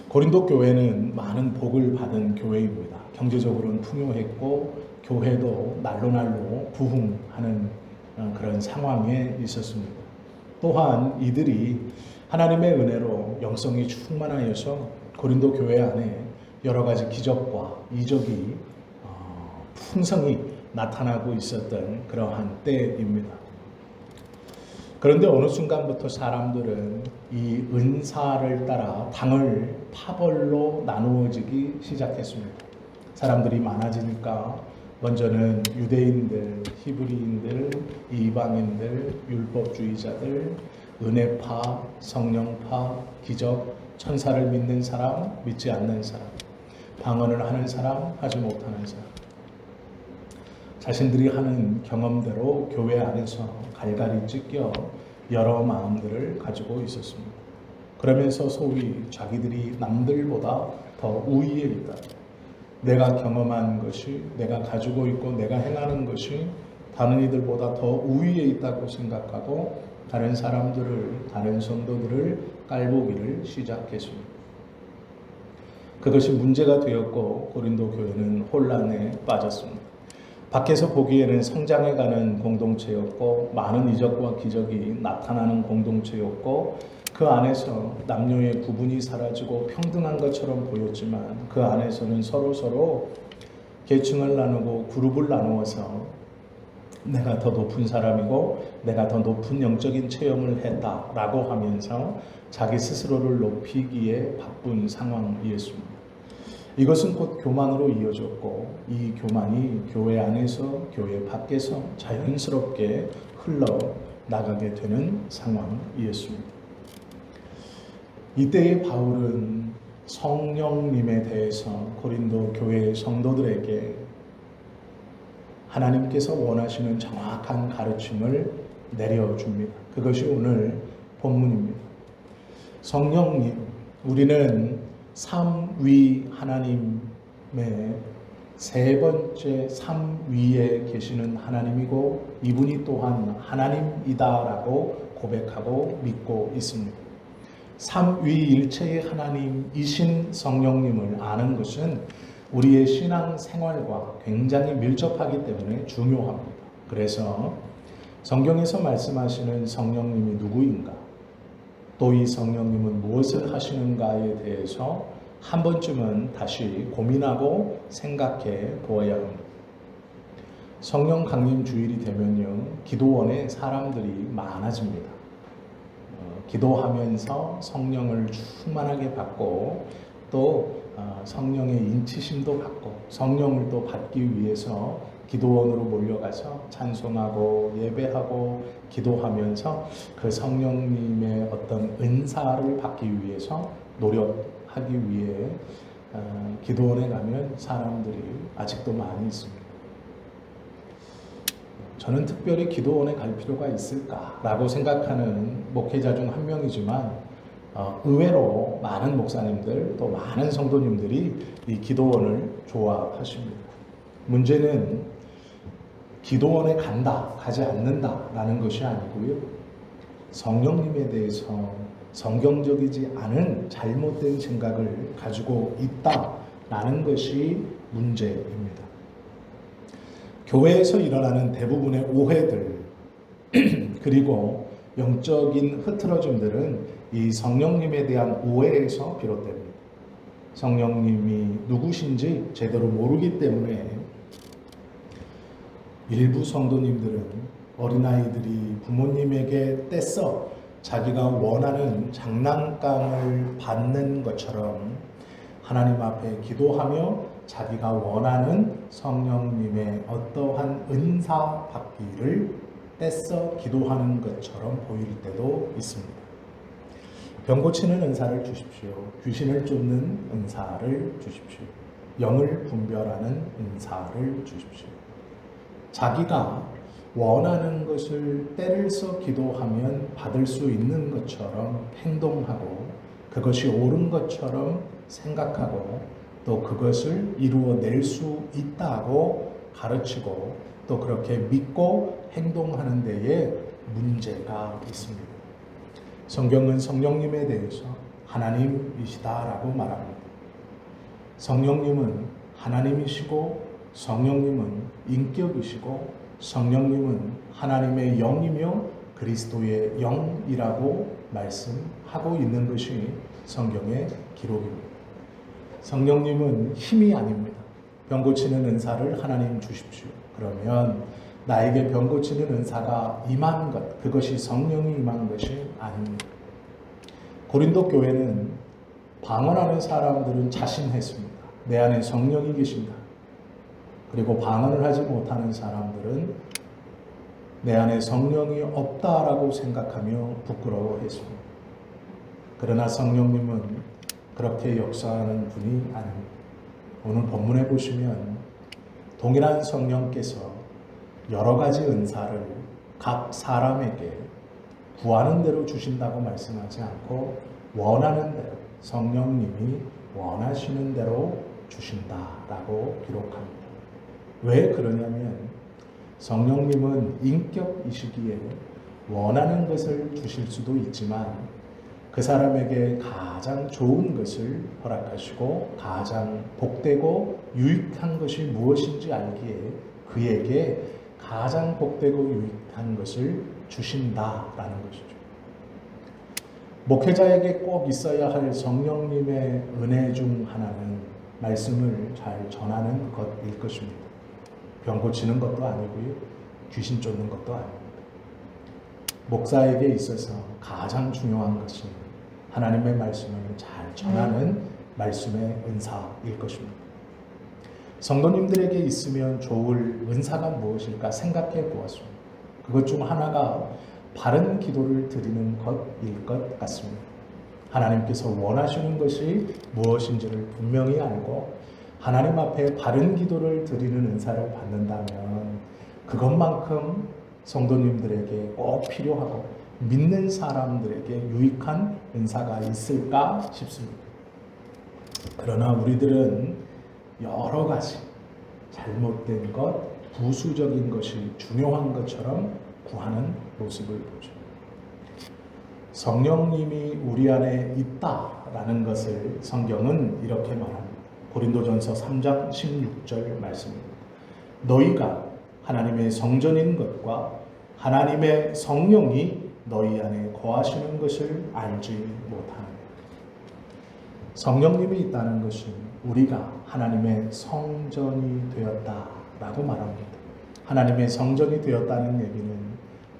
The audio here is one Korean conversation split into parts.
고린도 교회는 많은 복을 받은 교회입니다. 경제적으로는 풍요했고 교회도 날로 날로 부흥하는 그런 상황에 있었습니다. 또한 이들이 하나님의 은혜로 영성이 충만하여서 고린도 교회 안에 여러 가지 기적과 이적이 풍성히 나타나고 있었던 그러한 때입니다. 그런데 어느 순간부터 사람들은 이 은사를 따라 당을 파벌로 나누어지기 시작했습니다. 사람들이 많아지니까 먼저는 유대인들, 히브리인들, 이방인들, 율법주의자들, 은혜파, 성령파, 기적, 천사를 믿는 사람, 믿지 않는 사람, 방언을 하는 사람, 하지 못하는 사람, 자신들이 하는 경험대로 교회 안에서 갈갈이 찢겨 여러 마음들을 가지고 있었습니다. 그러면서 소위 자기들이 남들보다 더 우위에 있다. 내가 경험한 것이, 내가 가지고 있고 내가 행하는 것이 다른 이들보다 더 우위에 있다고 생각하고 다른 사람들을, 다른 성도들을 깔보기를 시작했습니다. 그것이 문제가 되었고 고린도 교회는 혼란에 빠졌습니다. 밖에서 보기에는 성장해가는 공동체였고 많은 이적과 기적이 나타나는 공동체였고 그 안에서 남녀의 구분이 사라지고 평등한 것처럼 보였지만 그 안에서는 서로 계층을 나누고 그룹을 나누어서 내가 더 높은 사람이고 내가 더 높은 영적인 체험을 했다라고 하면서 자기 스스로를 높이기에 바쁜 상황이었습니다. 이것은 곧 교만으로 이어졌고 이 교만이 교회 안에서 교회 밖에서 자연스럽게 흘러나가게 되는 상황이었습니다. 이때의 바울은 성령님에 대해서 고린도 교회 성도들에게 하나님께서 원하시는 정확한 가르침을 내려줍니다. 그것이 오늘 본문입니다. 성령님, 우리는 삼위 하나님의 세 번째 삼위에 계시는 하나님이고 이분이 또한 하나님이다라고 고백하고 믿고 있습니다. 삼위일체의 하나님이신 성령님을 아는 것은 우리의 신앙 생활과 굉장히 밀접하기 때문에 중요합니다. 그래서 성경에서 말씀하시는 성령님이 누구인가? 또 이 성령님은 무엇을 하시는가에 대해서 한 번쯤은 다시 고민하고 생각해 보아야 합니다. 성령 강림 주일이 되면요, 기도원에 사람들이 많아집니다. 기도하면서 성령을 충만하게 받고 또 성령의 인치심도 받고 성령을 또 받기 위해서 기도원으로 몰려가서 찬송하고 예배하고 기도하면서 그 성령님의 어떤 은사를 받기 위해서 노력하기 위해 기도원에 가면 사람들이 아직도 많이 있습니다. 저는 특별히 기도원에 갈 필요가 있을까라고 생각하는 목회자 중 한 명이지만 의외로 많은 목사님들 또 많은 성도님들이 이 기도원을 좋아하십니다. 문제는 기도원에 간다, 가지 않는다라는 것이 아니고요. 성령님에 대해서 성경적이지 않은 잘못된 생각을 가지고 있다라는 것이 문제입니다. 교회에서 일어나는 대부분의 오해들 그리고 영적인 흐트러짐들은 이 성령님에 대한 오해에서 비롯됩니다. 성령님이 누구신지 제대로 모르기 때문에 일부 성도님들은 어린아이들이 부모님에게 떼써 자기가 원하는 장난감을 받는 것처럼 하나님 앞에 기도하며 자기가 원하는 성령님의 어떠한 은사 받기를 떼써 기도하는 것처럼 보일 때도 있습니다. 병 고치는 은사를 주십시오. 귀신을 쫓는 은사를 주십시오. 영을 분별하는 은사를 주십시오. 자기가 원하는 것을 때를 써 기도하면 받을 수 있는 것처럼 행동하고 그것이 옳은 것처럼 생각하고 또 그것을 이루어낼 수 있다고 가르치고 또 그렇게 믿고 행동하는 데에 문제가 있습니다. 성경은 성령님에 대해서 하나님이시다라고 말합니다. 성령님은 하나님이시고 성령님은 인격이시고 성령님은 하나님의 영이며 그리스도의 영이라고 말씀하고 있는 것이 성경의 기록입니다. 성령님은 힘이 아닙니다. 병 고치는 은사를 하나님 주십시오. 그러면 나에게 병 고치는 은사가 임한 것, 그것이 성령이 임한 것이 아닙니다. 고린도 교회는 방언하는 사람들은 자신했습니다. 내 안에 성령이 계신다. 그리고 방언을 하지 못하는 사람들은 내 안에 성령이 없다라고 생각하며 부끄러워했습니다. 그러나 성령님은 그렇게 역사하는 분이 아닙니다. 오늘 본문에 보시면 동일한 성령께서 여러 가지 은사를 각 사람에게 구하는 대로 주신다고 말씀하지 않고 원하는 대로, 성령님이 원하시는 대로 주신다라고 기록합니다. 왜 그러냐면 성령님은 인격이시기에 원하는 것을 주실 수도 있지만 그 사람에게 가장 좋은 것을 허락하시고 가장 복되고 유익한 것이 무엇인지 알기에 그에게 가장 복되고 유익한 것을 주신다라는 것이죠. 목회자에게 꼭 있어야 할 성령님의 은혜 중 하나는 말씀을 잘 전하는 것일 것입니다. 병 고치는 것도 아니고요. 귀신 쫓는 것도 아닙니다. 목사에게 있어서 가장 중요한 것은 하나님의 말씀을 잘 전하는 말씀의 은사일 것입니다. 성도님들에게 있으면 좋을 은사가 무엇일까 생각해 보았습니다. 그것 중 하나가 바른 기도를 드리는 것일 것 같습니다. 하나님께서 원하시는 것이 무엇인지를 분명히 알고 하나님 앞에 바른 기도를 드리는 은사를 받는다면 그것만큼 성도님들에게 꼭 필요하고 믿는 사람들에게 유익한 은사가 있을까 싶습니다. 그러나 우리들은 여러 가지 잘못된 것, 부수적인 것이 중요한 것처럼 구하는 모습을 보죠. 성령님이 우리 안에 있다라는 것을 성경은 이렇게 말합니다. 고린도전서 3장 16절 말씀입니다. 너희가 하나님의 성전인 것과 하나님의 성령이 너희 안에 거하시는 것을 알지 못하느냐. 성령님이 있다는 것은 우리가 하나님의 성전이 되었다라고 말합니다. 하나님의 성전이 되었다는 얘기는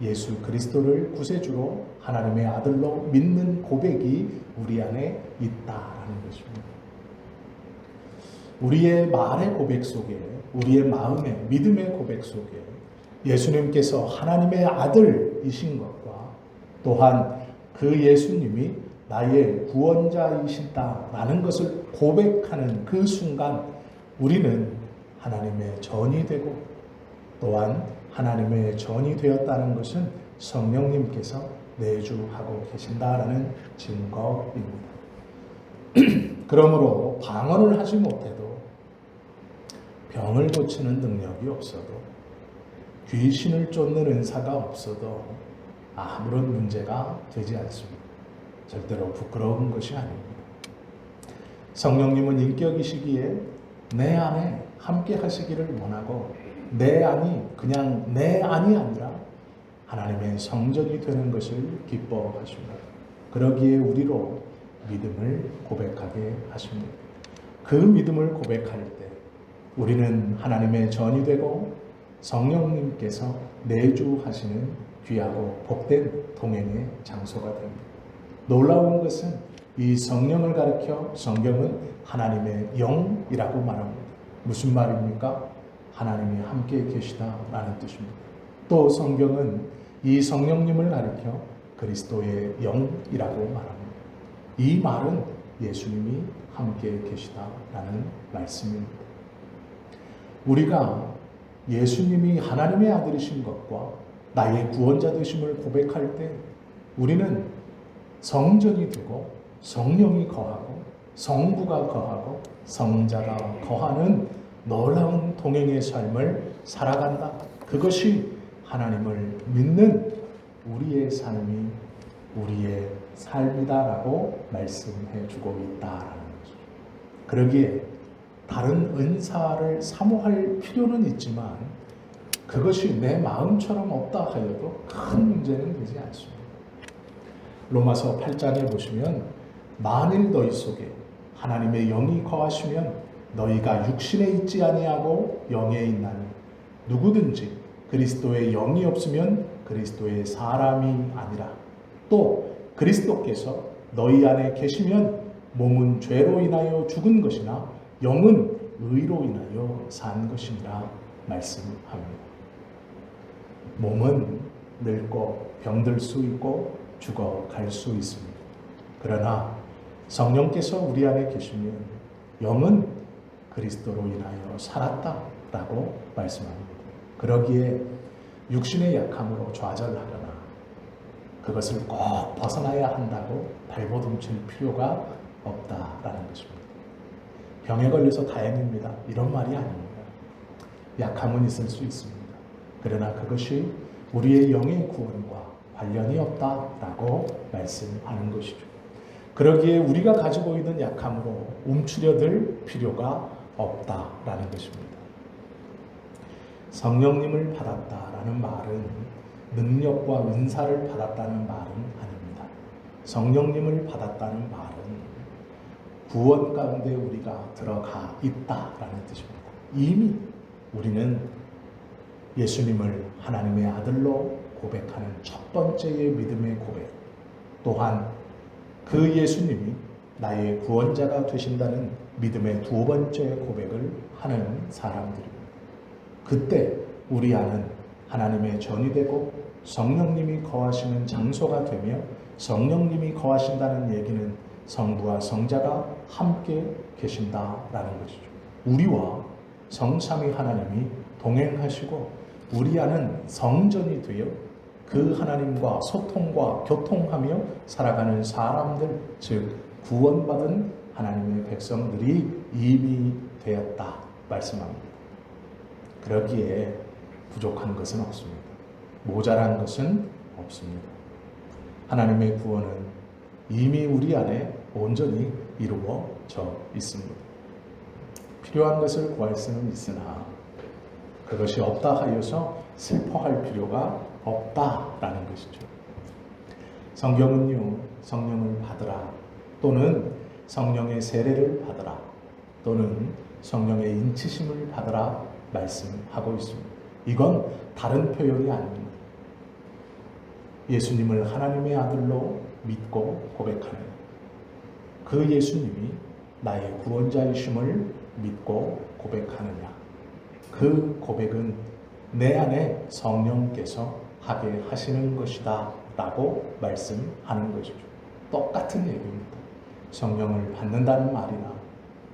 예수 그리스도를 구세주로 하나님의 아들로 믿는 고백이 우리 안에 있다라는 것입니다. 우리의 말의 고백 속에, 우리의 마음의 믿음의 고백 속에 예수님께서 하나님의 아들이신 것과 또한 그 예수님이 나의 구원자이시다라는 것을 고백하는 그 순간 우리는 하나님의 전이 되고 또한 하나님의 전이 되었다는 것은 성령님께서 내주하고 계신다라는 증거입니다. 그러므로 방언을 하지 못해도 병을 고치는 능력이 없어도 귀신을 쫓는 은사가 없어도 아무런 문제가 되지 않습니다. 절대로 부끄러운 것이 아닙니다. 성령님은 인격이시기에 내 안에 함께 하시기를 원하고 내 안이 그냥 내 안이 아니라 하나님의 성전이 되는 것을 기뻐하십니다. 그러기에 우리로 믿음을 고백하게 하십니다. 그 믿음을 고백할 때 우리는 하나님의 전이 되고 성령님께서 내주하시는 귀하고 복된 동행의 장소가 됩니다. 놀라운 것은 이 성령을 가리켜 성경은 하나님의 영이라고 말합니다. 무슨 말입니까? 하나님이 함께 계시다라는 뜻입니다. 또 성경은 이 성령님을 가리켜 그리스도의 영이라고 말합니다. 이 말은 예수님이 함께 계시다라는 말씀입니다. 우리가 예수님이 하나님의 아들이신 것과 나의 구원자 되심을 고백할 때 우리는 성전이 되고 성령이 거하고 성부가 거하고 성자가 거하는 놀라운 동행의 삶을 살아간다. 그것이 하나님을 믿는 우리의 삶이 우리의 삶이다라고 말씀해 주고 있다라는 거죠. 그러기에 다른 은사를 사모할 필요는 있지만 그것이 내 마음처럼 없다 하여도 큰 문제는 되지 않습니다. 로마서 8장에 보시면 만일 너희 속에 하나님의 영이 거하시면 너희가 육신에 있지 아니하고 영에 있나니 누구든지 그리스도의 영이 없으면 그리스도의 사람이 아니라 또 그리스도께서 너희 안에 계시면 몸은 죄로 인하여 죽은 것이나 영은 의로 인하여 산 것이니라 말씀합니다. 몸은 늙고 병들 수 있고 죽어갈 수 있습니다. 그러나 성령께서 우리 안에 계시면 영은 그리스도로 인하여 살았다라고 말씀합니다. 그러기에 육신의 약함으로 좌절하거나 그것을 꼭 벗어나야 한다고 발버둥칠 필요가 없다라는 것입니다. 병에 걸려서 다행입니다. 이런 말이 아닙니다. 약함은 있을 수 있습니다. 그러나 그것이 우리의 영의 구원과 관련이 없다라고 말씀하는 것이죠. 그러기에 우리가 가지고 있는 약함으로 움츠려들 필요가 없다라는 것입니다. 성령님을 받았다라는 말은 능력과 은사를 받았다는 말은 아닙니다. 성령님을 받았다는 말은 구원 가운데 우리가 들어가 있다라는 뜻입니다. 이미 우리는 예수님을 하나님의 아들로 고백하는 첫 번째의 믿음의 고백, 또한 그 예수님이 나의 구원자가 되신다는 믿음의 두 번째 고백을 하는 사람들입니다. 그때 우리 안은 하나님의 전이 되고 성령님이 거하시는 장소가 되며, 성령님이 거하신다는 얘기는 성부와 성자가 함께 계신다라는 것이죠. 우리와 성삼위 하나님이 동행하시고 우리 안은 성전이 되어 그 하나님과 소통과 교통하며 살아가는 사람들, 즉 구원받은 하나님의 백성들이 이미 되었다 말씀합니다. 그러기에 부족한 것은 없습니다. 모자란 것은 없습니다. 하나님의 구원은 이미 우리 안에 온전히 이루어져 있습니다. 필요한 것을 구할 수는 있으나 그것이 없다 하여서 슬퍼할 필요가 없다라는 것이죠. 성경은요, 성령을 받으라, 또는 성령의 세례를 받으라, 또는 성령의 인치심을 받으라 말씀하고 있습니다. 이건 다른 표현이 아닙니다. 예수님을 하나님의 아들로 믿고 고백하는 그 예수님이 나의 구원자이심을 믿고 고백하느냐, 그 고백은 내 안에 성령께서 하게 하시는 것이다 라고 말씀하는 것이죠. 똑같은 얘기입니다. 성령을 받는다는 말이나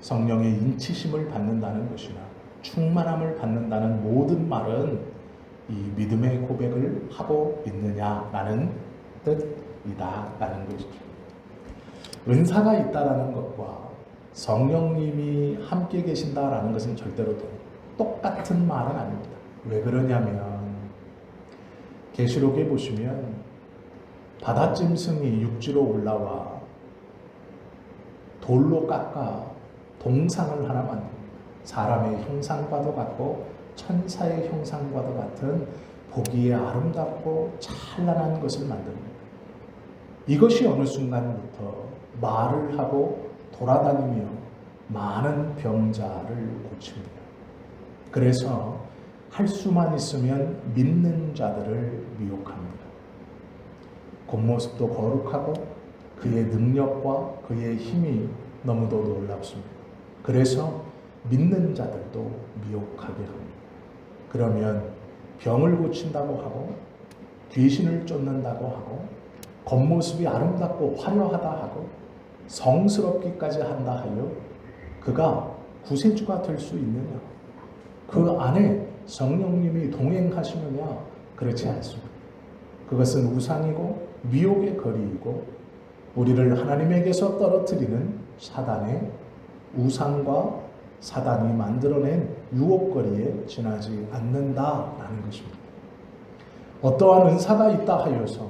성령의 인치심을 받는다는 것이나 충만함을 받는다는 모든 말은 이 믿음의 고백을 하고 있느냐라는 뜻이다라는 것이죠. 은사가 있다라는 것과 성령님이 함께 계신다라는 것은 절대로 똑같은 말은 아닙니다. 왜 그러냐면 계시록에 보시면 바다짐승이 육지로 올라와 돌로 깎아 동상을 하나 만듭니다. 사람의 형상과도 같고 천사의 형상과도 같은 보기에 아름답고 찬란한 것을 만듭니다. 이것이 어느 순간부터 말을 하고 돌아다니며 많은 병자를 고칩니다. 그래서 할 수만 있으면 믿는 자들을 미혹합니다. 겉모습도 거룩하고 그의 능력과 그의 힘이 너무도 놀랍습니다. 그래서 믿는 자들도 미혹하게 합니다. 그러면 병을 고친다고 하고 귀신을 쫓는다고 하고 겉모습이 아름답고 화려하다 하고 성스럽기까지 한다 하여 그가 구세주가 될 수 있느냐? 그 안에 성령님이 동행하시느냐? 그렇지 않습니다. 그것은 우상이고 미혹의 거리이고 우리를 하나님에게서 떨어뜨리는 사단의 우상과 사단이 만들어낸 유혹거리에 지나지 않는다라는 것입니다. 어떠한 은사가 있다 하여서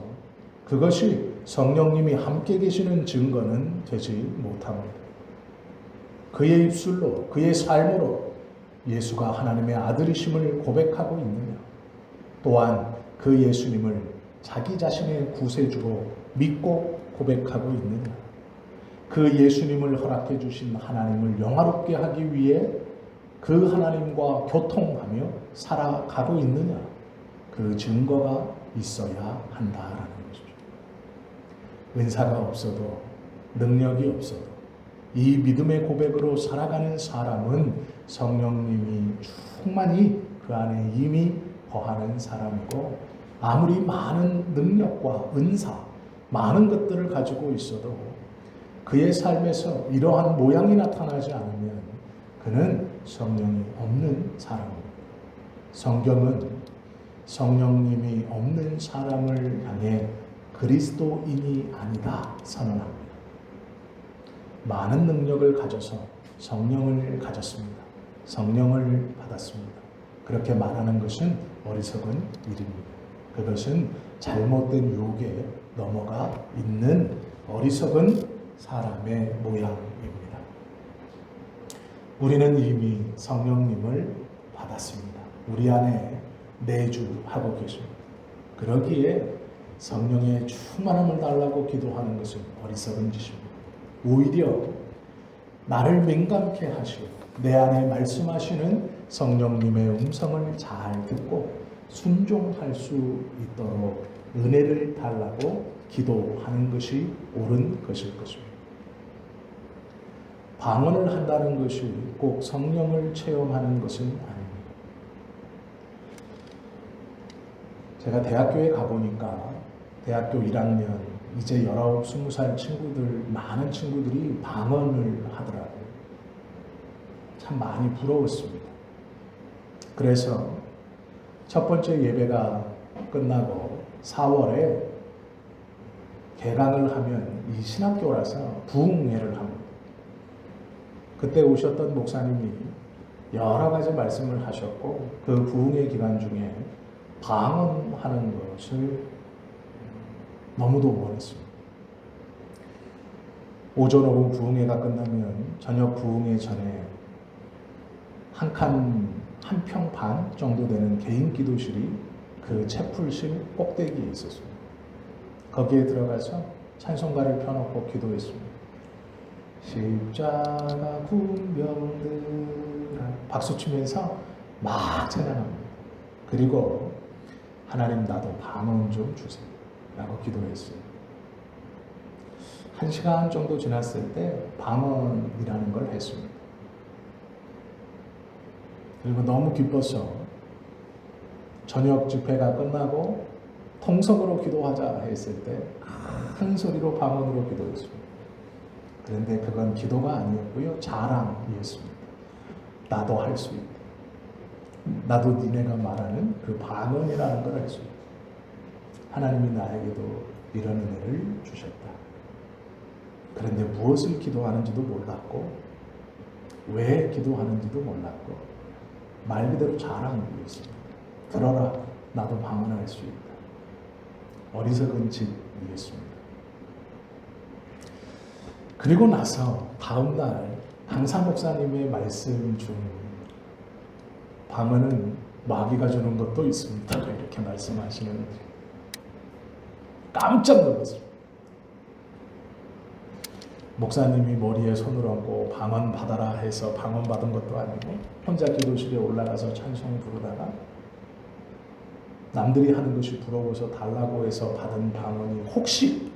그것이 성령님이 함께 계시는 증거는 되지 못합니다. 그의 입술로, 그의 삶으로 예수가 하나님의 아들이심을 고백하고 있느냐? 또한 그 예수님을 자기 자신의 구세주로 믿고 고백하고 있느냐? 그 예수님을 허락해 주신 하나님을 영화롭게 하기 위해 그 하나님과 교통하며 살아가고 있느냐? 그 증거가 있어야 한다라는 것이죠. 은사가 없어도, 능력이 없어도 이 믿음의 고백으로 살아가는 사람은 성령님이 충만히 그 안에 이미 거하는 사람이고, 아무리 많은 능력과 은사, 많은 것들을 가지고 있어도 그의 삶에서 이러한 모양이 나타나지 않으면 그는 성령이 없는 사람입니다. 성경은 성령님이 없는 사람을 향해 그리스도인이 아니다 선언합니다. 많은 능력을 가져서 성령을 가졌습니다. 성령을 받았습니다. 그렇게 말하는 것은 어리석은 일입니다. 그것은 잘못된 유혹에 넘어가 있는 어리석은 사람의 모양입니다. 우리는 이미 성령님을 받았습니다. 우리 안에 내주하고 계십니다. 그러기에 성령의 충만함을 달라고 기도하는 것은 어리석은 짓입니다. 오히려 나를 민감케 하시고 내 안에 말씀하시는 성령님의 음성을 잘 듣고 순종할 수 있도록 은혜를 달라고 기도하는 것이 옳은 것일 것입니다. 방언을 한다는 것이 꼭 성령을 체험하는 것은 아닙니다. 제가 대학교에 가보니까 대학교 1학년 이제 19, 20살 친구들, 많은 친구들이 방언을 하더라고요. 참 많이 부러웠습니다. 그래서 첫 번째 예배가 끝나고 4월에 개강을 하면 이 신학교라서 부흥회를 합니다. 그때 오셨던 목사님이 여러 가지 말씀을 하셨고 그 부흥회 기간 중에 방언하는 것을 너무도 원했습니다. 오전 오후 부흥회가 끝나면 저녁 부흥회 전에 한 평 반 정도 되는 개인 기도실이 그 채플실 꼭대기에 있었습니다. 거기에 들어가서 찬송가를 펴놓고 기도했습니다. 십자가 군병들아 박수 치면서 막 찬양합니다. 그리고 하나님 나도 방언 좀 주세요 라고 기도했어요. 1시간 정도 지났을 때 방언이라는 걸 했습니다. 그리고 너무 기뻐서 저녁 집회가 끝나고 통성으로 기도하자 했을 때 큰 소리로 방언으로 기도했습니다. 그런데 그건 기도가 아니었고요. 자랑이었습니다. 나도 할 수 있다. 나도 니네가 말하는 그 방언이라는 걸 할 수 있다. 하나님이 나에게도 이런 은혜를 주셨다. 그런데 무엇을 기도하는지도 몰랐고 왜 기도하는지도 몰랐고 말 그대로 자랑이었습니다. 들어라, 나도 방언할 수 있다. 어리석은 짓이었습니다. 그리고 나서 다음 날 강사 목사님의 말씀 중 방언은 마귀가 주는 것도 있습니다. 이렇게 말씀하시는 깜짝 놀랐습니다. 목사님이 머리에 손을 얹고 방언 받아라 해서 방언 받은 것도 아니고 혼자 기도실에 올라가서 찬송 부르다가 남들이 하는 것이 부러워서 달라고 해서 받은 방언이 혹시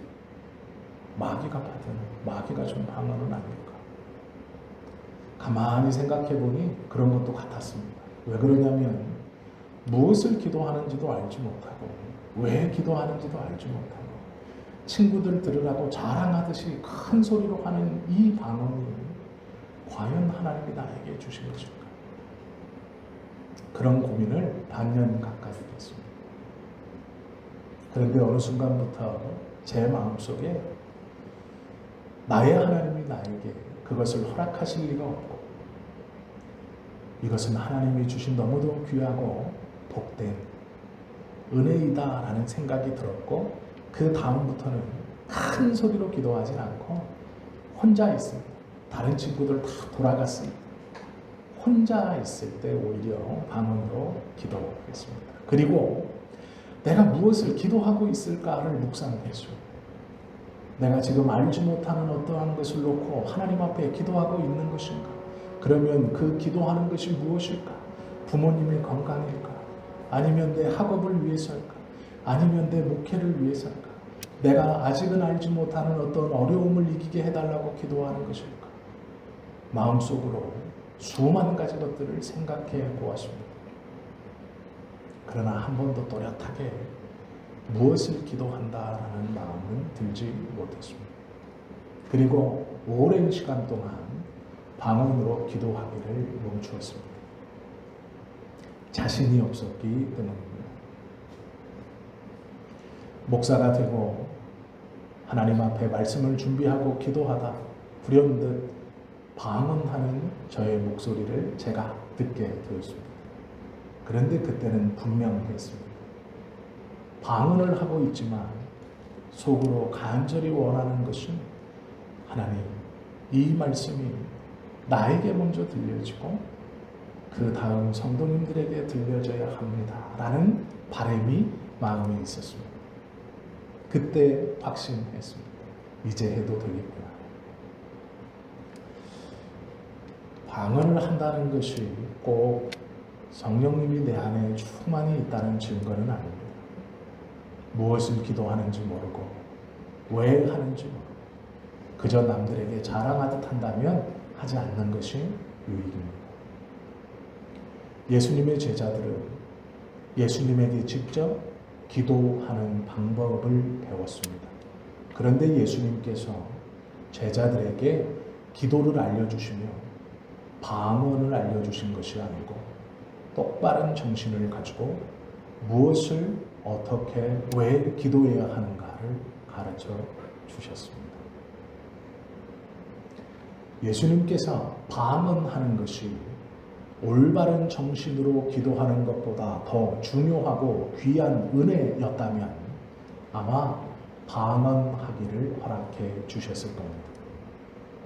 마귀가 준 방언은 아닐까? 가만히 생각해 보니 그런 것도 같았습니다. 왜 그러냐면 무엇을 기도하는지도 알지 못하고 왜 기도하는지도 알지 못하고 친구들 들으라고 자랑하듯이 큰 소리로 하는 이 방언이 과연 하나님이 나에게 주신 것일까? 그런 고민을 반년 가까이 했습니다. 그런데 어느 순간부터 제 마음속에 나의 하나님이 나에게 그것을 허락하실 리가 없고 이것은 하나님이 주신 너무도 귀하고 복된 은혜이다라는 생각이 들었고 그 다음부터는 큰 소리로 기도하지 않고 혼자 있습니다. 다른 친구들 다 돌아갔습니다. 혼자 있을 때 오히려 방언으로 기도했습니다. 그리고 내가 무엇을 기도하고 있을까를 묵상했죠. 내가 지금 알지 못하는 어떠한 것을 놓고 하나님 앞에 기도하고 있는 것인가? 그러면 그 기도하는 것이 무엇일까? 부모님의 건강일까? 아니면 내 학업을 위해서일까? 아니면 내 목회를 위해서일까? 내가 아직은 알지 못하는 어떤 어려움을 이기게 해달라고 기도하는 것일까? 마음속으로 수많은 가지 것들을 생각해 보았습니다. 그러나 한 번도 또렷하게 무엇을 기도한다라는 마음은 들지 못했습니다. 그리고 오랜 시간 동안 방언으로 기도하기를 멈추었습니다. 자신이 없었기 때문입니다. 목사가 되고 하나님 앞에 말씀을 준비하고 기도하다 불현듯 방언하는 저의 목소리를 제가 듣게 되었습니다. 그런데 그때는 분명했습니다. 방언을 하고 있지만 속으로 간절히 원하는 것은 하나님, 이 말씀이 나에게 먼저 들려지고 그 다음 성도님들에게 들려져야 합니다 라는 바람이 마음에 있었습니다. 그때 확신했습니다. 이제 해도 되겠구나. 방언을 한다는 것이 꼭 성령님이 내 안에 충만히 있다는 증거는 아닙니다. 무엇을 기도하는지 모르고 왜 하는지 모르고 그저 남들에게 자랑하듯 한다면 하지 않는 것이 유익입니다. 예수님의 제자들은 예수님에게 직접 기도하는 방법을 배웠습니다. 그런데 예수님께서 제자들에게 기도를 알려주시며 방언을 알려주신 것이 아니고 똑바른 정신을 가지고 무엇을 어떻게 왜 기도해야 하는가를 가르쳐 주셨습니다. 예수님께서 방언하는 것이 올바른 정신으로 기도하는 것보다 더 중요하고 귀한 은혜였다면 아마 방언하기를 허락해 주셨을 겁니다.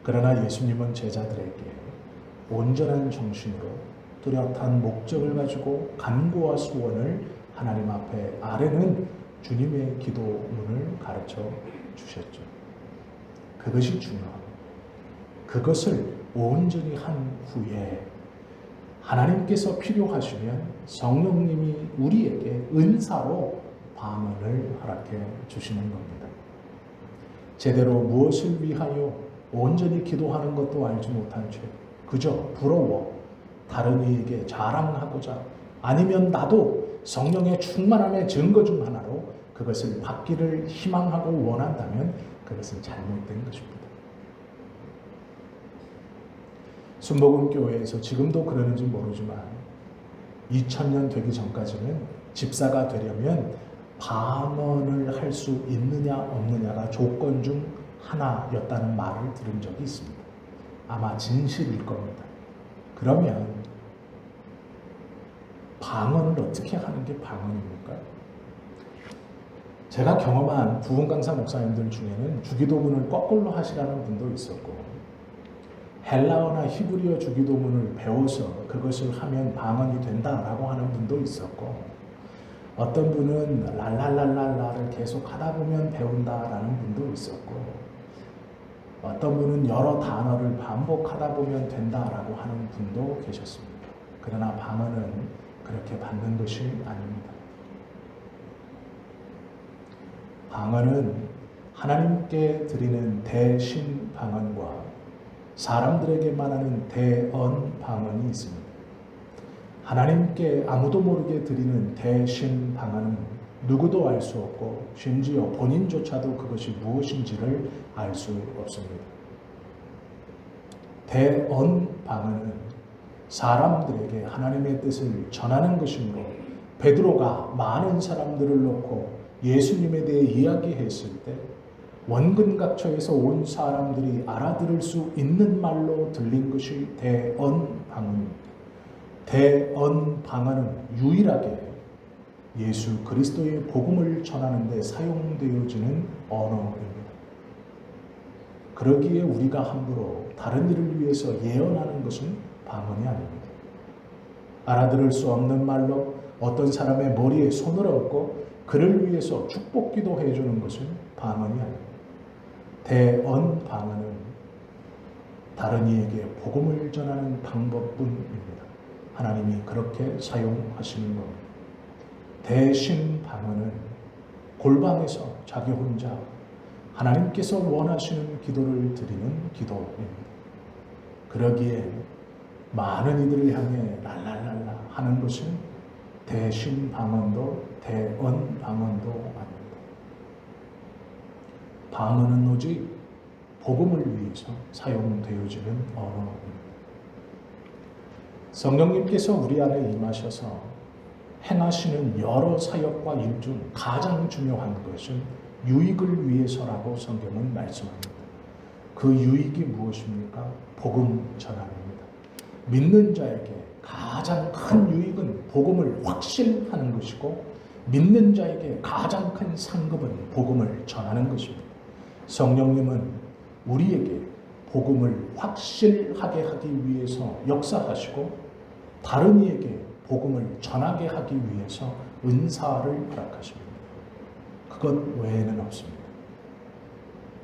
그러나 예수님은 제자들에게 온전한 정신으로 뚜렷한 목적을 가지고 간구와 소원을 하나님 앞에 아뢰는 주님의 기도문을 가르쳐 주셨죠. 그것이 중요합니다. 그것을 온전히 한 후에 하나님께서 필요하시면 성령님이 우리에게 은사로 방언을 허락해 주시는 겁니다. 제대로 무엇을 위하여 온전히 기도하는 것도 알지 못한 채 그저 부러워 다른 이에게 자랑하고자 아니면 나도 성령의 충만함의 증거 중 하나로 그것을 받기를 희망하고 원한다면 그것은 잘못된 것입니다. 순복음교회에서 지금도 그러는지 모르지만 2000년 되기 전까지는 집사가 되려면 방언을 할 수 있느냐 없느냐가 조건 중 하나였다는 말을 들은 적이 있습니다. 아마 진실일 겁니다. 그러면 방언을 어떻게 하는 게 방언입니까? 제가 경험한 부흥 강사 목사님들 중에는 주기도문을 거꾸로 하시라는 분도 있었고 헬라어나 히브리어 주기도문을 배워서 그것을 하면 방언이 된다라고 하는 분도 있었고 어떤 분은 랄랄랄랄라를 계속 하다 보면 배운다라는 분도 있었고 어떤 분은 여러 단어를 반복하다 보면 된다라고 하는 분도 계셨습니다. 그러나 방언은 그렇게 받는 것이 아닙니다. 방언은 하나님께 드리는 대신 방언과 사람들에게만 하는 대언 방언이 있습니다. 하나님께 아무도 모르게 드리는 대신 방언은 누구도 알 수 없고 심지어 본인조차도 그것이 무엇인지를 알 수 없습니다. 대언 방언은 사람들에게 하나님의 뜻을 전하는 것이므로 베드로가 많은 사람들을 놓고 예수님에 대해 이야기했을 때 원근각처에서 온 사람들이 알아들을 수 있는 말로 들린 것이 대언 방언입니다. 대언 방언은 유일하게 예수 그리스도의 복음을 전하는 데 사용되어지는 언어입니다. 그러기에 우리가 함부로 다른 일을 위해서 예언하는 것은 방언이 아닙니다. 알아들을 수 없는 말로 어떤 사람의 머리에 손을 얹고 그를 위해서 축복 기도해 주는 것은 방언이 아닙니다. 대언 방언은 다른 이에게 복음을 전하는 방법뿐입니다. 하나님이 그렇게 사용하시는 겁니다. 대신 방언은 골방에서 자기 혼자 하나님께서 원하시는 기도를 드리는 기도입니다. 그러기에 많은 이들을 향해 랄랄랄라 하는 것은 대신 방언도 대언 방언도 아닙니다. 방언은 오직 복음을 위해서 사용되어지는 언어입니다. 성령님께서 우리 안에 임하셔서 행하시는 여러 사역과 일 중 가장 중요한 것은 유익을 위해서라고 성경은 말씀합니다. 그 유익이 무엇입니까? 복음 전환입니다. 믿는 자에게 가장 큰 유익은 복음을 확실하는 것이고 믿는 자에게 가장 큰 상급은 복음을 전하는 것입니다. 성령님은 우리에게 복음을 확실하게 하기 위해서 역사하시고 다른 이에게 복음을 전하게 하기 위해서 은사를 허락하십니다. 그것 외에는 없습니다.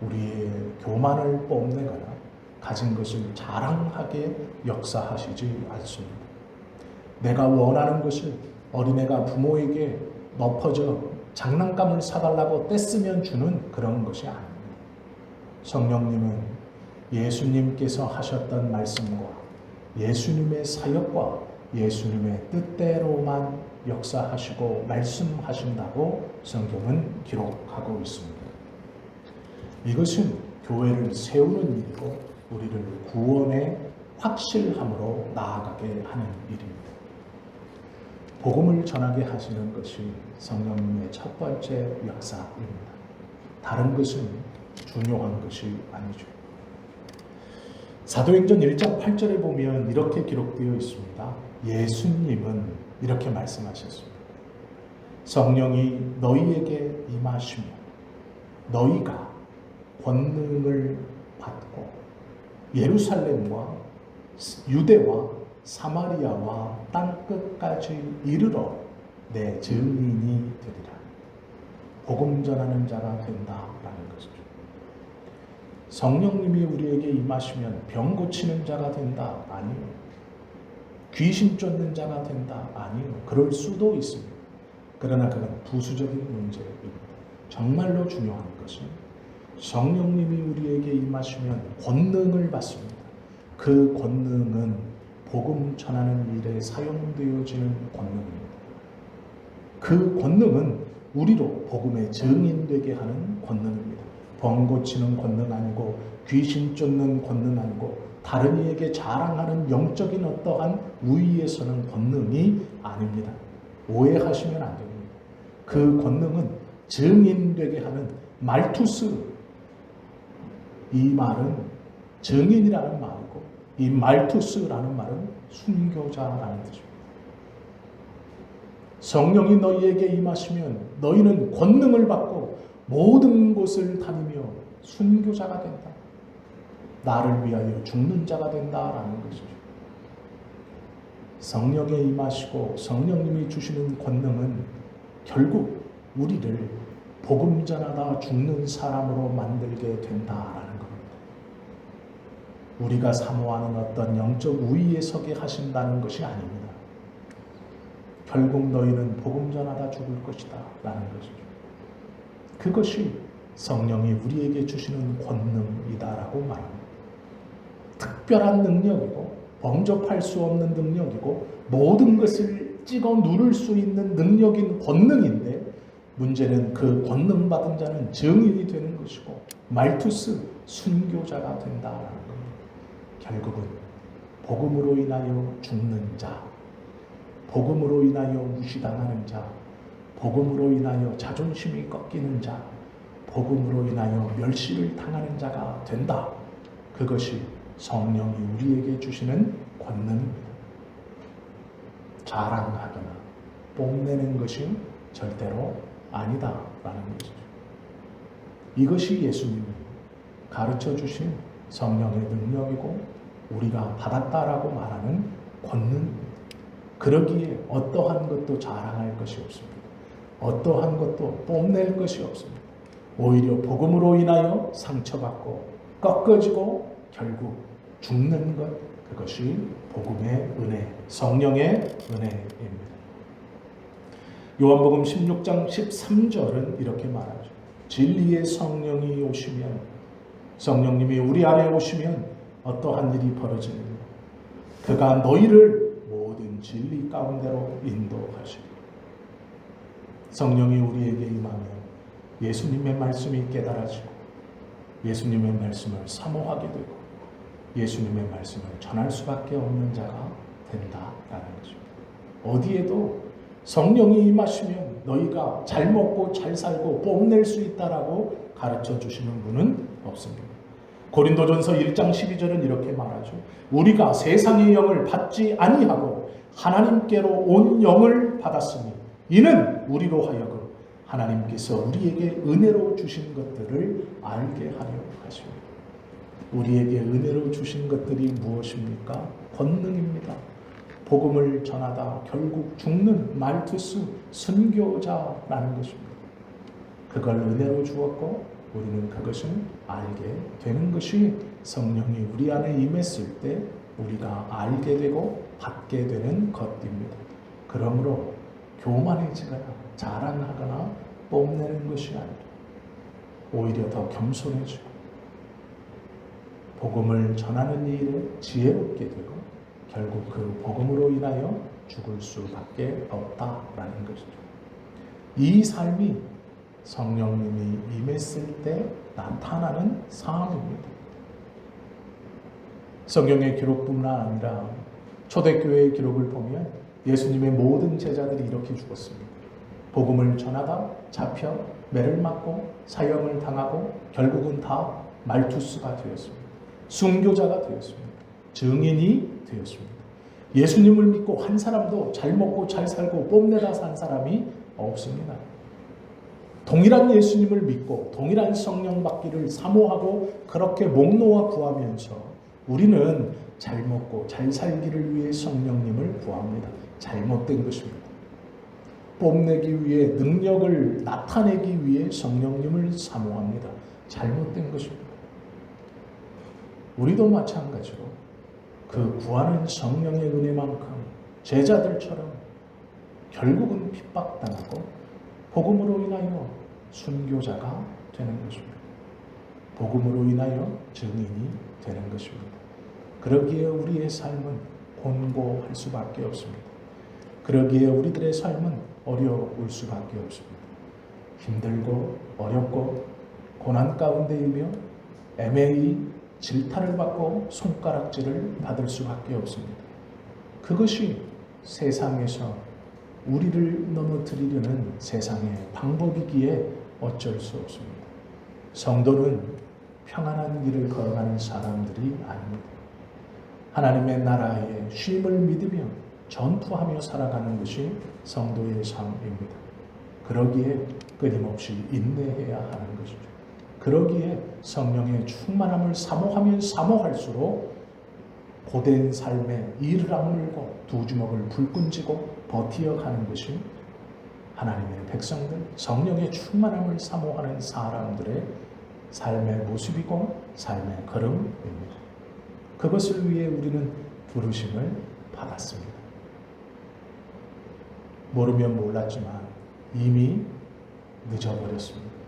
우리의 교만을 뽐내거나 가진 것을 자랑하게 역사하시지 않습니다. 내가 원하는 것을 어린애가 부모에게 엎어져 장난감을 사달라고 떼쓰면 주는 그런 것이 아닙니다. 성령님은 예수님께서 하셨던 말씀과 예수님의 사역과 예수님의 뜻대로만 역사하시고 말씀하신다고 성경은 기록하고 있습니다. 이것은 교회를 세우는 일이고 우리를 구원의 확실함으로 나아가게 하는 일입니다. 복음을 전하게 하시는 것이 성령님의 첫 번째 역사입니다. 다른 것은 중요한 것이 아니죠. 사도행전 1장 8절에 보면 이렇게 기록되어 있습니다. 예수님은 이렇게 말씀하셨습니다. 성령이 너희에게 임하시며 너희가 권능을 받고 예루살렘과 유대와 사마리아와 땅끝까지 이르러 내 증인이 되리라. 복음 전하는 자가 된다라는 것이죠. 성령님이 우리에게 임하시면 병 고치는 자가 된다? 아니요. 귀신 쫓는 자가 된다? 아니요. 그럴 수도 있습니다. 그러나 그건 부수적인 문제입니다. 정말로 중요한 것은 성령님이 우리에게 임하시면 권능을 받습니다. 그 권능은 복음 전하는 일에 사용되어지는 권능입니다. 그 권능은 우리로 복음의 증인되게 하는 권능입니다. 병 고치는 권능 아니고 귀신 쫓는 권능 아니고 다른 이에게 자랑하는 영적인 어떠한 우위에서는 권능이 아닙니다. 오해하시면 안 됩니다. 그 권능은 증인되게 하는 말투스, 이 말은 증인이라는 말이고 이 말투스라는 말은 순교자라는 뜻입니다. 성령이 너희에게 임하시면 너희는 권능을 받고 모든 곳을 다니며 순교자가 된다. 나를 위하여 죽는 자가 된다라는 것이죠. 성령에 임하시고 성령님이 주시는 권능은 결국 우리를 복음 전하다 죽는 사람으로 만들게 된다라는 겁니다. 우리가 사모하는 어떤 영적 우위에 서게 하신다는 것이 아닙니다. 결국 너희는 복음 전하다 죽을 것이다 라는 것이죠. 그것이 성령이 우리에게 주시는 권능이다라고 말합니다. 특별한 능력이고 범접할 수 없는 능력이고 모든 것을 찍어 누를 수 있는 능력인 권능인데 문제는 그 권능 받은 자는 증인이 되는 것이고 말투스 순교자가 된다라는 겁니다. 결국은 복음으로 인하여 죽는 자, 복음으로 인하여 무시당하는 자, 복음으로 인하여 자존심이 꺾이는 자, 복음으로 인하여 멸시를 당하는 자가 된다. 그것이 성령이 우리에게 주시는 권능입니다. 자랑하거나 뽐내는 것이 절대로 아니다라는 것이죠. 이것이 예수님이 가르쳐 주신 성령의 능력이고 우리가 받았다라고 말하는 권능입니다. 그러기에 어떠한 것도 자랑할 것이 없습니다. 어떠한 것도 뽐낼 것이 없습니다. 오히려 복음으로 인하여 상처받고 꺾어지고 결국 죽는 것, 그것이 복음의 은혜, 성령의 은혜입니다. 요한복음 16장 13절은 이렇게 말하죠. 진리의 성령이 오시면, 성령님이 우리 안에 오시면 어떠한 일이 벌어집니다. 그가 너희를 모든 진리 가운데로 인도하시리라. 성령이 우리에게 임하면 예수님의 말씀이 깨달아지고 예수님의 말씀을 사모하게 되고 예수님의 말씀을 전할 수밖에 없는 자가 된다라는 것입니다. 어디에도 성령이 임하시면 너희가 잘 먹고 잘 살고 뽐낼 수 있다라고 가르쳐 주시는 분은 없습니다. 고린도전서 1장 12절은 이렇게 말하죠. 우리가 세상의 영을 받지 아니하고 하나님께로 온 영을 받았으니 이는 우리로 하여금 하나님께서 우리에게 은혜로 주신 것들을 알게 하려 하십니다. 우리에게 은혜로 주신 것들이 무엇입니까? 권능입니다. 복음을 전하다 결국 죽는 말투스 순교자라는 것입니다. 그걸 은혜로 주었고 우리는 그것을 알게 되는 것이 성령이 우리 안에 임했을 때 우리가 알게 되고 받게 되는 것입니다. 그러므로 교만해지거나 자랑하거나 뽐내는 것이 아니라 오히려 더 겸손해지고 복음을 전하는 일에 지혜롭게 되고 결국 그 복음으로 인하여 죽을 수밖에 없다라는 것이죠. 이 삶이 성령님이 임했을 때 나타나는 삶입니다. 성경의 기록뿐만 아니라 초대교회의 기록을 보면 예수님의 모든 제자들이 이렇게 죽었습니다. 복음을 전하다 잡혀 매를 맞고 사형을 당하고 결국은 다 말투스가 되었습니다. 순교자가 되었습니다. 증인이 되었습니다. 예수님을 믿고 한 사람도 잘 먹고 잘 살고 뽐내다 산 사람이 없습니다. 동일한 예수님을 믿고 동일한 성령 받기를 사모하고 그렇게 목 놓아 구하면서 우리는 잘 먹고 잘 살기를 위해 성령님을 구합니다. 잘못된 것입니다. 뽐내기 위해 능력을 나타내기 위해 성령님을 사모합니다. 잘못된 것입니다. 우리도 마찬가지로 그 구하는 성령의 은혜만큼 제자들처럼 결국은 핍박당하고 복음으로 인하여 순교자가 되는 것입니다. 복음으로 인하여 증인이 되는 것입니다. 그러기에 우리의 삶은 곤고할 수밖에 없습니다. 그러기에 우리들의 삶은 어려울 수밖에 없습니다. 힘들고 어렵고 고난 가운데이며 애매히 질타를 받고 손가락질을 받을 수밖에 없습니다. 그것이 세상에서 우리를 넘어뜨리려는 세상의 방법이기에 어쩔 수 없습니다. 성도는 평안한 길을 걸어가는 사람들이 아닙니다. 하나님의 나라의 쉼을 믿으며 전투하며 살아가는 것이 성도의 삶입니다. 그러기에 끊임없이 인내해야 하는 것이죠. 그러기에 성령의 충만함을 사모하면 사모할수록 고된 삶에 이를 악물고 두 주먹을 불끈 쥐고 버티어가는 것이 하나님의 백성들, 성령의 충만함을 사모하는 사람들의 삶의 모습이고 삶의 걸음입니다. 그것을 위해 우리는 부르심을 받았습니다. 모르면 몰랐지만 이미 늦어버렸습니다.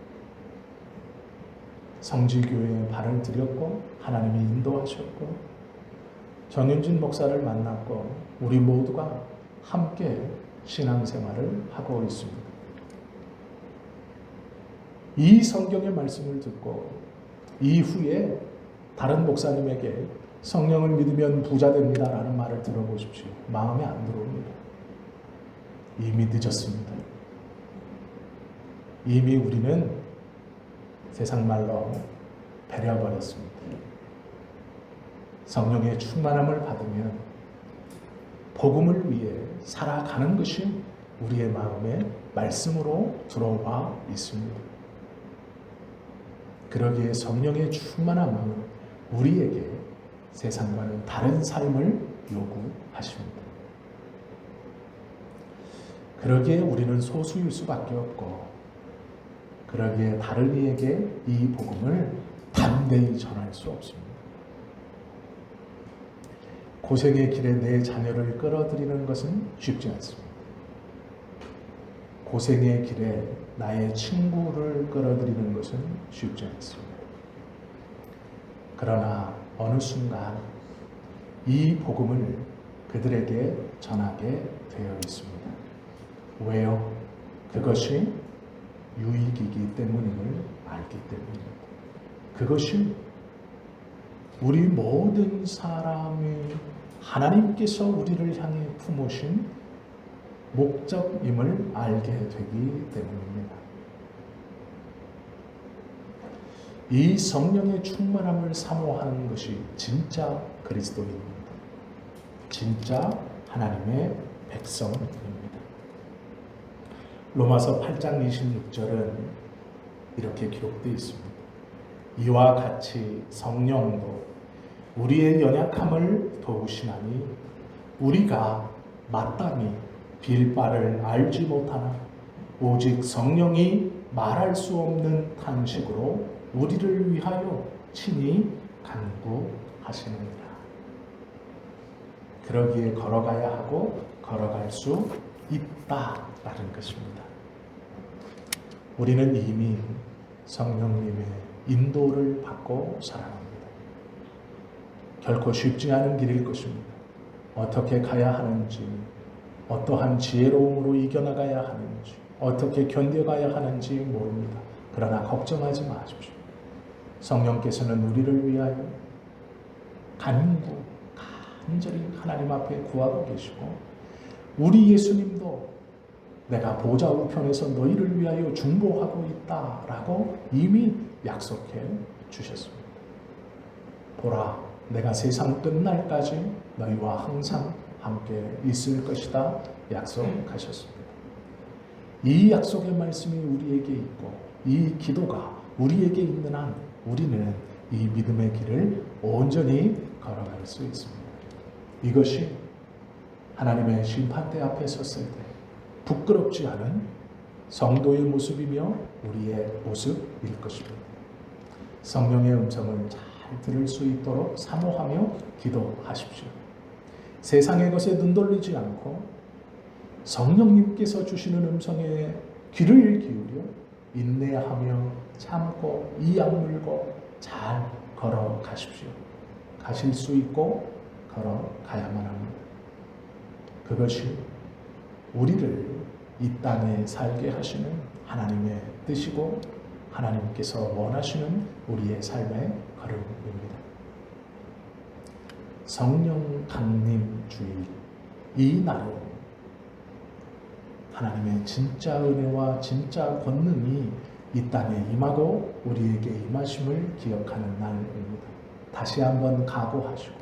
성지교회에 발을 들였고 하나님이 인도하셨고 정윤진 목사를 만났고 우리 모두가 함께 신앙생활을 하고 있습니다. 이 성경의 말씀을 듣고 이후에 다른 목사님에게 성령을 믿으면 부자 됩니다 라는 말을 들어보십시오. 마음에 안 들어옵니다. 이미 늦었습니다. 이미 우리는 세상 말로 배려버렸습니다. 성령의 충만함을 받으면 복음을 위해 살아가는 것이 우리의 마음에 말씀으로 들어와 있습니다. 그러기에 성령의 충만함은 우리에게 세상과는 다른 삶을 요구하십니다. 그러기에 우리는 소수일 수밖에 없고, 그러기에 다른 이에게 이 복음을 담대히 전할 수 없습니다. 고생의 길에 내 자녀를 끌어들이는 것은 쉽지 않습니다. 고생의 길에 나의 친구를 끌어들이는 것은 쉽지 않습니다. 그러나 어느 순간 이 복음을 그들에게 전하게 되어 있습니다. 왜요? 그것이 유익이기 때문임을 알기 때문입니다. 그것이 우리 모든 사람이 하나님께서 우리를 향해 품으신 목적임을 알게 되기 때문입니다. 이 성령의 충만함을 사모하는 것이 진짜 그리스도인입니다. 진짜 하나님의 백성입니다. 로마서 8장 26절은 이렇게 기록되어 있습니다. 이와 같이 성령도 우리의 연약함을 도우시나니 우리가 마땅히 빌 바를 알지 못하나 오직 성령이 말할 수 없는 탄식으로 우리를 위하여 친히 간구하시느니라. 그러기에 걸어가야 하고 걸어갈 수 있다라는 것입니다. 우리는 이미 성령님의 인도를 받고 살아갑니다. 결코 쉽지 않은 길일 것입니다. 어떻게 가야 하는지, 어떠한 지혜로움으로 이겨나가야 하는지, 어떻게 견뎌가야 하는지 모릅니다. 그러나 걱정하지 마십시오. 성령께서는 우리를 위하여 간절히 하나님 앞에 구하고 계시고, 우리 예수님도 내가 보좌 우편에서 너희를 위하여 중보하고 있다라고 이미 약속해 주셨습니다. 보라, 내가 세상 끝날까지 너희와 항상 함께 있을 것이다 약속하셨습니다. 이 약속의 말씀이 우리에게 있고 이 기도가 우리에게 있는 한 우리는 이 믿음의 길을 온전히 걸어갈 수 있습니다. 이것이 하나님의 심판대 앞에 섰을 때 부끄럽지 않은 성도의 모습이며 우리의 모습일 것입니다. 성령의 음성을 잘 들을 수 있도록 사모하며 기도하십시오. 세상의 것에 눈 돌리지 않고 성령님께서 주시는 음성에 귀를 기울여 인내하며 참고 이 악물고 잘 걸어가십시오. 가실 수 있고 걸어가야만 합니다. 그것이 우리를 이 땅에 살게 하시는 하나님의 뜻이고 하나님께서 원하시는 우리의 삶의 걸음입니다. 성령 강림 주일 이 날은 하나님의 진짜 은혜와 진짜 권능이 이 땅에 임하고 우리에게 임하심을 기억하는 날입니다. 다시 한번 각오하시고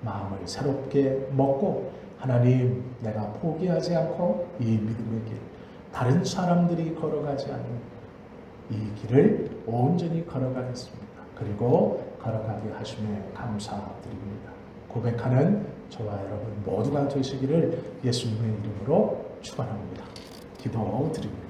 마음을 새롭게 먹고 하나님, 내가 포기하지 않고 이 믿음의 길, 다른 사람들이 걸어가지 않는 이 길을 온전히 걸어가겠습니다. 그리고 걸어가게 하심에 감사드립니다. 고백하는 저와 여러분 모두가 되시기를 예수님의 이름으로 축원합니다. 기도드립니다.